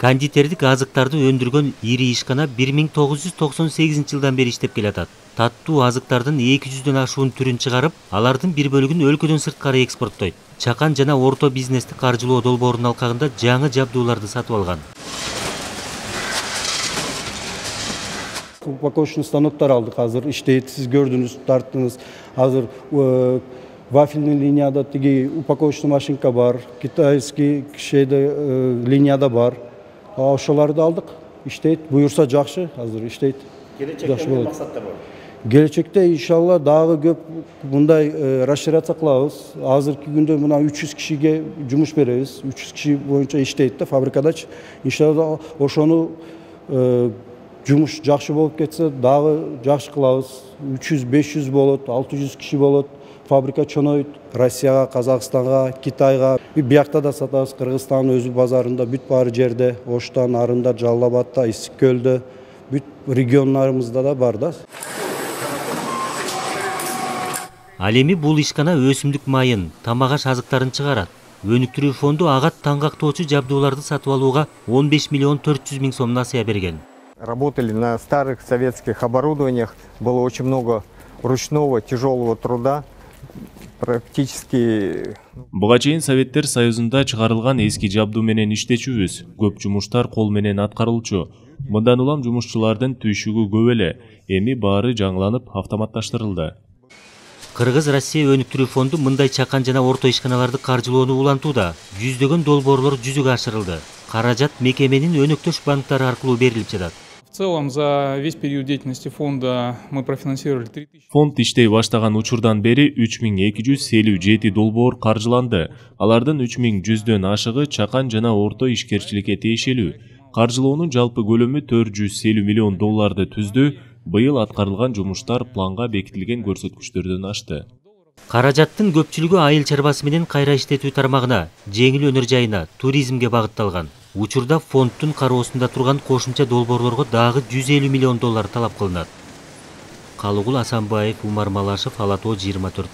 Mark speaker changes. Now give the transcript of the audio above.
Speaker 1: Кондитердик азыктарды өндүргөн ири ишкана 1998 жылдан бери иштеп келатат. Таттуу азыктардын 200дөн ашуун түрүн чыгарып, алардын бир бөлүгүн өлкөдөн сырткары экспорттойт. Чакан жана орто бизнести каржылоо долбоорунун алкагында жаңы жабдууларды сатып алган.
Speaker 2: Упаковочный станоктор алдык, азыр иштейт. Сиз көрдүңүз, тарттыңыз. Азыр вафельный линияда тиги упаковочный машинка бар, китайский линияда бар. Ошоларды алдык, иштейт. Буюрса жакшы, азыр иштейт.
Speaker 3: Келечекте максаттар бар.
Speaker 2: Келечекте иншалла дагы көп мындай расширяция кылабыз. Азыркы күндө мына 300 кишиге жумуш беребиз. 300 киши боюнча иштейт да фабрикадачы. Иншалла ошону жумуш жакшы болуп кетсе, дагы жакшы кылабыз. 300-500 болот, 600 киши болот. Фабрика чоңойт. Россияга, Казакстанга, Китайга, биякта да сатабыз. Кыргызстандын өзү базарында, бүт баары жерде, Оштан, Арында, Жалал Абадта, Исик Көлдө, бүт региондарыбызда да бар да.
Speaker 1: Ал эми бул ишкана өсүмдүк майын, тамак аш азыктарын чыгарат. Өнүктүрүү фонду ага таңгактоочу жабдууларды сатып алууга 15 миллион 400 миң сом насыя берген.
Speaker 4: Работали на старых советских оборудованиях, было очень много ручного тяжелого труда. Практически
Speaker 5: буга чейин Советтер Союзунда чыгарылган эски жабдуу менен иштечүбүз. Көп жумуштар кол менен аткарылчу. Мындан улам жумушчулардын түйшүгү көп эле. Эми баары жаңыланып, автоматташтырылды.
Speaker 1: Кыргыз-Россия өнүктүрүү фонду мындай чакан жана орто ишканаларды каржылоону улантууда. Жүздөгөн долбоорлор жүзөгө ашырылды. Каражат мекеменин өнөктөш банктары аркылуу берилип жатат.
Speaker 6: В целом, за весь период деятельности фонда мы профинансировали 3000.
Speaker 5: Фонд иштей баштаган учурдан бери 3257 долбоор каржыланды. Алардын 3100дөн ашыгы чакан жана орто ишкерчиликке тиешелүү. Каржылоонун жалпы көлөмү 450 миллион долларды түздү. Быйыл аткарылган жумуштар планга бекитилген көрсөткүчтөрдөн ашты.
Speaker 1: Каражаттын көпчүлүгү айыл чарбасы менен кайра иштетүү тармагына, жеңил өнөр жайына, туризмге багытталган. Учурда фонддун кароосунда турган кошумча долбоорлорго дагы 150 миллион доллар талап кылынат. Калыгул Асанбаев, Умар Малашев, Ала Тоо 24.